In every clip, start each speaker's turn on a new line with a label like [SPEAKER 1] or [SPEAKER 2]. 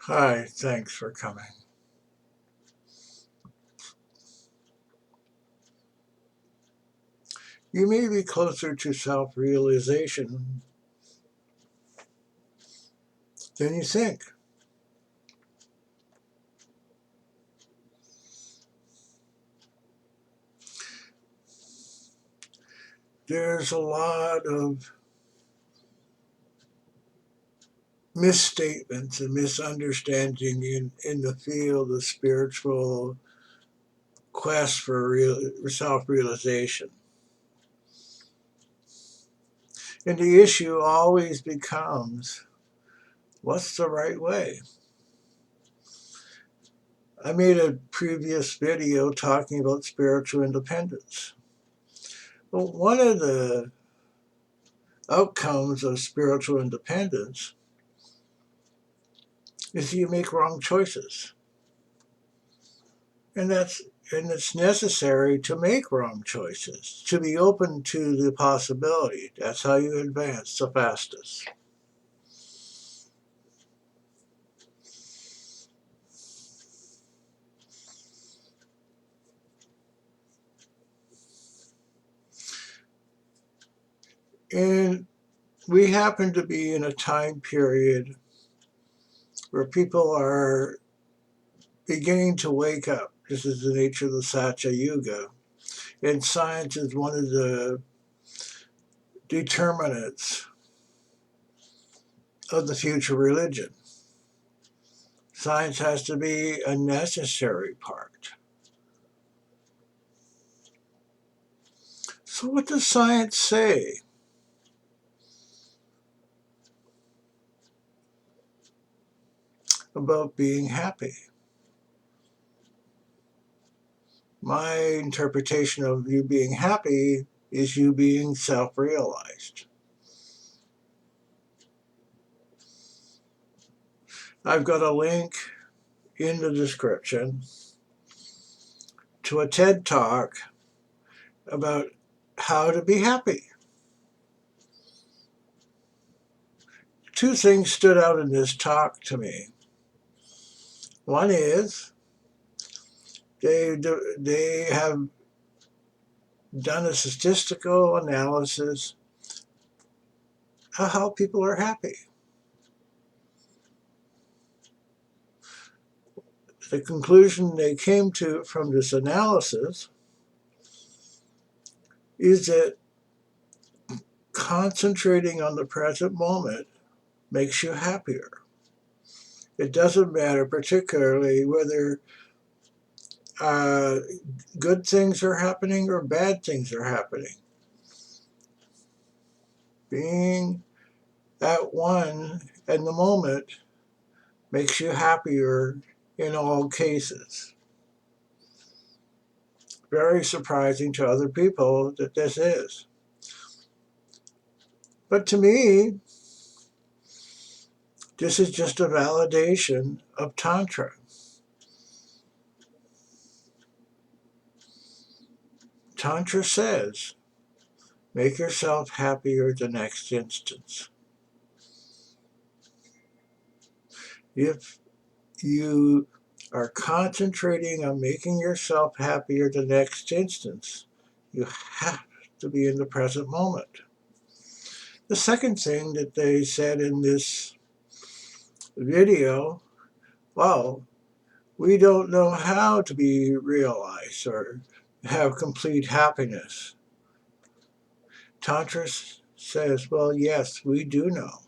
[SPEAKER 1] Hi, thanks for coming. You may be closer to self realization than you think. There's a lot of misstatements and misunderstanding in the field of spiritual quest for self realization. And the issue always becomes what's the right way? I made a previous video talking about spiritual independence. Well, one of the outcomes of spiritual independence is you make wrong choices. And it's necessary to make wrong choices, to be open to the possibility. That's how you advance the fastest. And we happen to be in a time period where people are beginning to wake up. This is the nature of the Satya Yuga. And science is one of the determinants of the future religion. Science has to be a necessary part. So, what does science say about being happy? My interpretation of you being happy is you being self realized. I've got a link in the description to a TED talk about how to be happy. Two things stood out in this talk to me. One is they have done a statistical analysis of how people are happy. The conclusion they came to from this analysis is that concentrating on the present moment makes you happier. It doesn't matter particularly whether uh, good things are happening or bad things are happening. Being at one in the moment makes you happier in all cases. Very surprising to other people that this is. But to me, this is just a validation of Tantra. Tantra says, make yourself happier the next instance. If you are concentrating on making yourself happier the next instance, you have to be in the present moment. The second thing that they said in this video, well, we don't know how to be realized or have complete happiness. Tantra says, well, yes, we do know.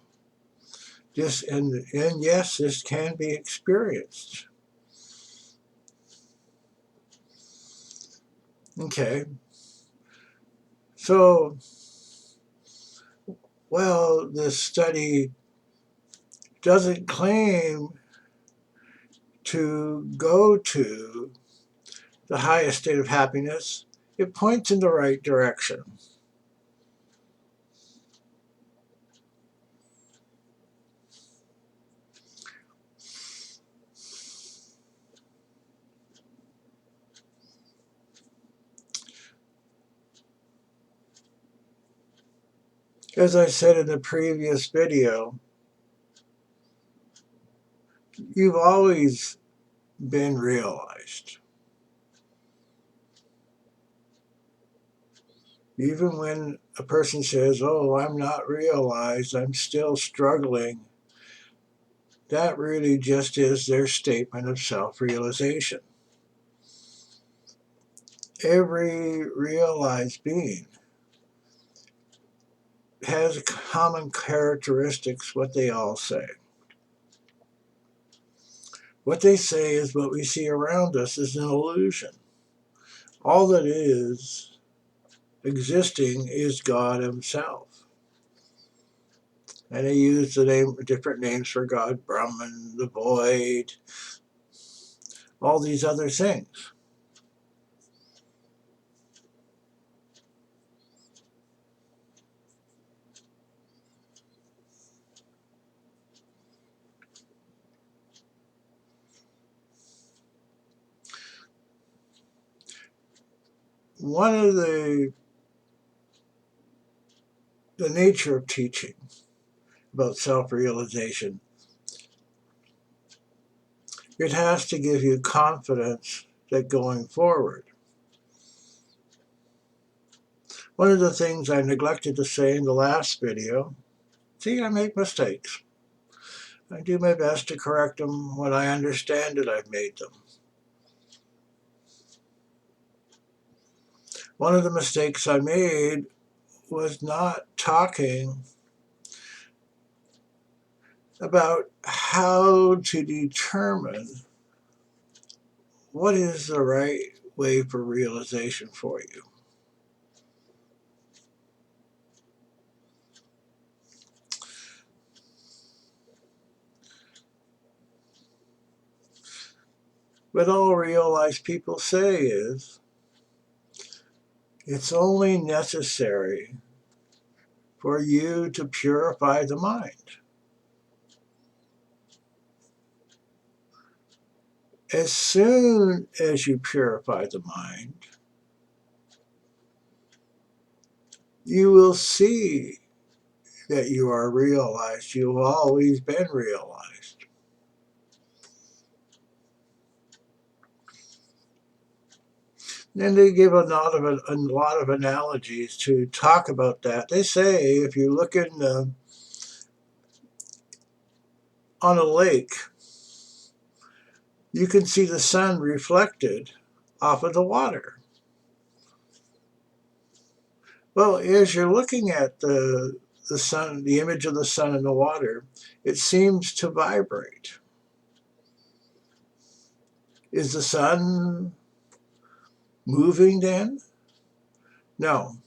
[SPEAKER 1] This and yes, this can be experienced. Okay. So, well, this study doesn't claim to go to the highest state of happiness. It points in the right direction. As I said in the previous video, You've always been realized. Even when a person says, "Oh, I'm not realized, I'm still struggling," that really just is their statement of self-realization. Every realized being has common characteristics, what they all say. What they say is what we see around us is an illusion. All that is existing is God Himself. And they use different names for God: Brahman, the void, all these other things. One of the nature of teaching about self-realization, it has to give you confidence that going forward. One of the things I neglected to say in the last video, see, I make mistakes. I do my best to correct them when I understand that I've made them. One of the mistakes I made was not talking about how to determine what is the right way for realization for you. What all realized people say is, it's only necessary for you to purify the mind. As soon as you purify the mind, you will see that you are realized. You've always been realized. And they give a lot of analogies to talk about that. They say if you look on a lake, you can see the sun reflected off of the water. Well, as you're looking at the sun, the image of the sun in the water, it seems to vibrate. Is the sun moving then? No.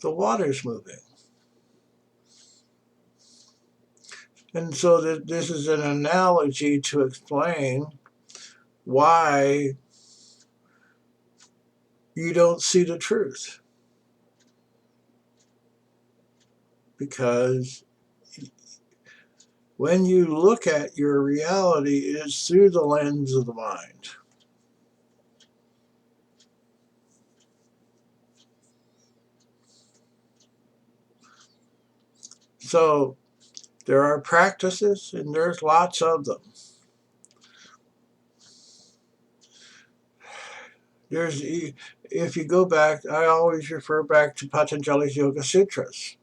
[SPEAKER 1] The water's moving. And so this is an analogy to explain why you don't see the truth. Because when you look at your reality, it is through the lens of the mind. So there are practices, and there's lots of them. If you go back, I always refer back to Patanjali's Yoga Sutras.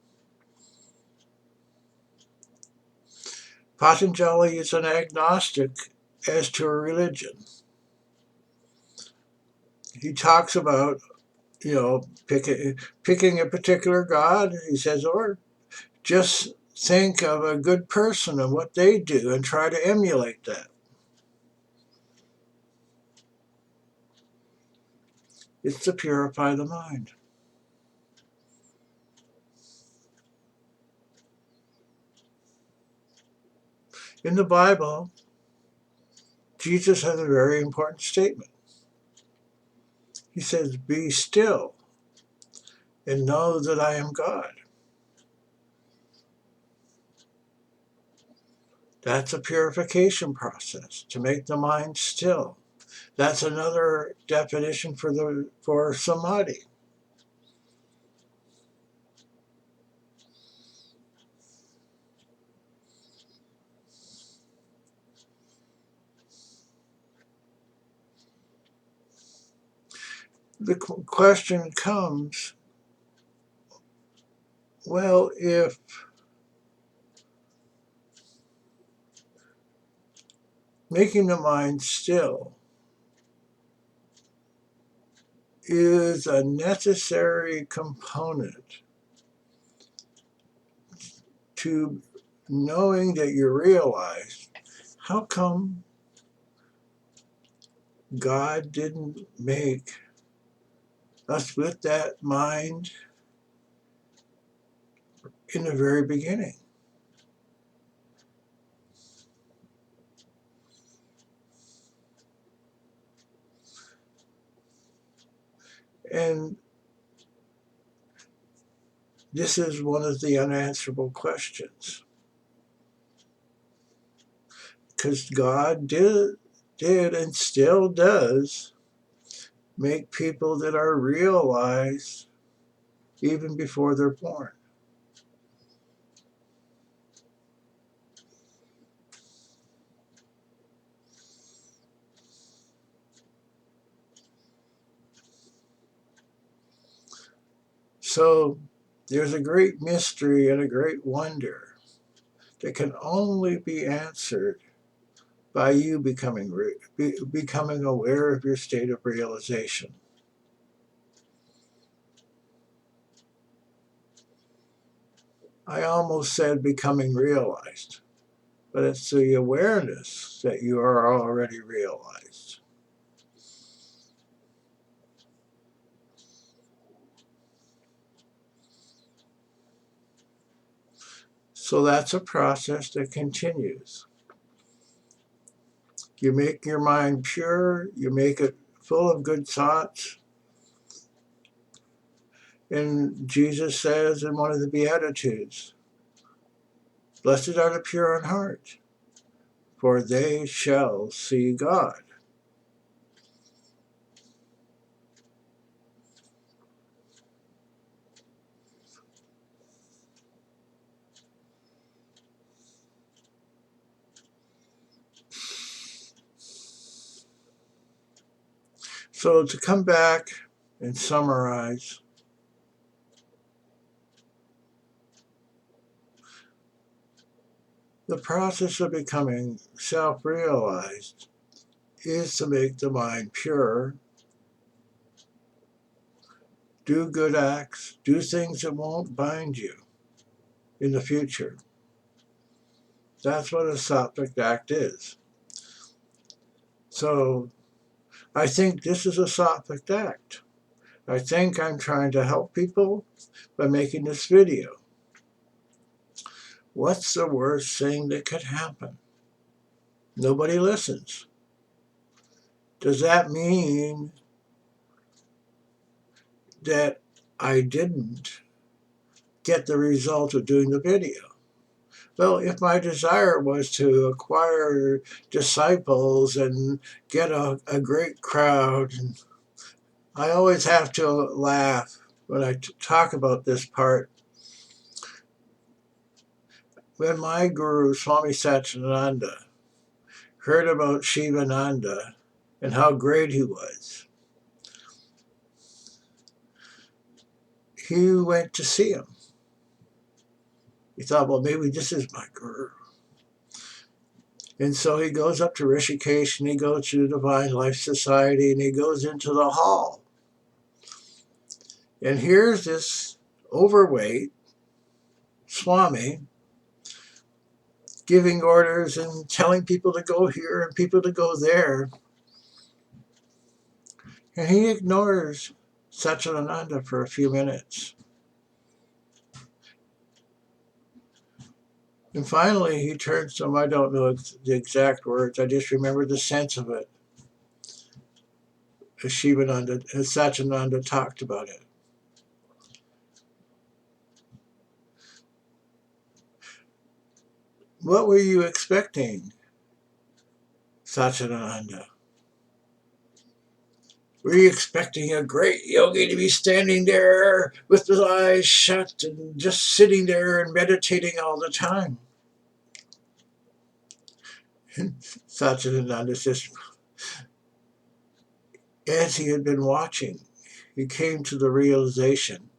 [SPEAKER 1] Patanjali is an agnostic as to a religion. He talks about, picking a particular god, he says, or just think of a good person and what they do and try to emulate that. It's to purify the mind. In the Bible, Jesus has a very important statement. He says, "Be still and know that I am God." That's a purification process, to make the mind still. That's another definition for samadhi. the question comes, well, if making the mind still is a necessary component to knowing that you realize, how come God didn't make us with that mind in the very beginning? And this is one of the unanswerable questions. Because God did and still does make people that are realized even before they're born. So there's a great mystery and a great wonder that can only be answered by you becoming aware of your state of realization. I almost said becoming realized, but it's the awareness that you are already realized. So that's a process that continues. You make your mind pure, you make it full of good thoughts. And Jesus says in one of the Beatitudes, blessed are the pure in heart, for they shall see God. So to come back and summarize, the process of becoming self-realized is to make the mind pure, do good acts, do things that won't bind you in the future. That's what a sattvic act is. So I think this is a sattvic act. I think I'm trying to help people by making this video. What's the worst thing that could happen? Nobody listens. Does that mean that I didn't get the result of doing the video? Well, if my desire was to acquire disciples and get a great crowd, and I always have to laugh when I talk about this part. When my guru, Swami Satchidananda, heard about Shivananda and how great he was, he went to see him. He thought, well, maybe this is my guru. And so he goes up to Rishikesh and he goes to the Divine Life Society and he goes into the hall. And here's this overweight Swami giving orders and telling people to go here and people to go there. And he ignores Satchidananda for a few minutes. And finally, he turns to him. I don't know the exact words. I just remember the sense of it. As Satchidananda talked about it. What were you expecting, Satchidananda? Were you expecting a great yogi to be standing there with his eyes shut and just sitting there and meditating all the time? And Satchidananda says, as he had been watching he came to the realization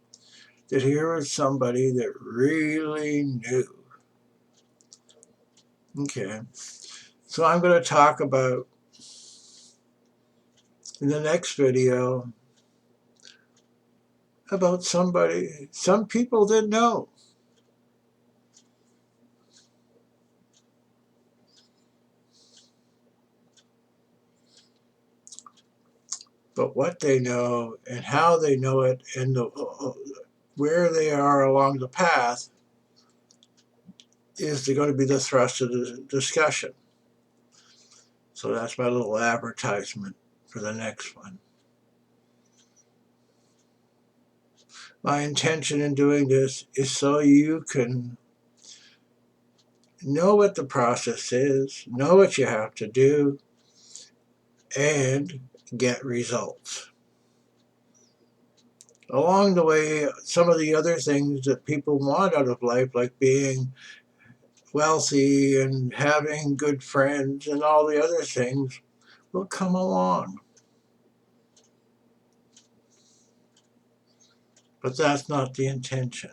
[SPEAKER 1] that here was somebody that really knew. Okay, so I'm going to talk about, in the next video, about somebody, some people that know. But what they know and how they know it and where they are along the path is going to be the thrust of the discussion. So that's my little advertisement for the next one. My intention in doing this is so you can know what the process is, know what you have to do, and get results. Along the way, some of the other things that people want out of life, like being wealthy and having good friends and all the other things, will come along. But that's not the intention,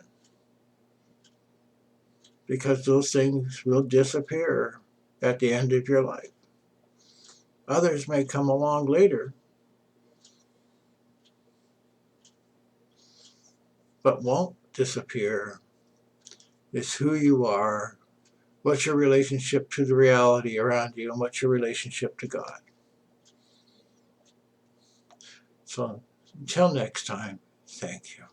[SPEAKER 1] because those things will disappear at the end of your life. Others may come along later, but won't disappear. It's who you are, what's your relationship to the reality around you, and what's your relationship to God. So until next time, thank you.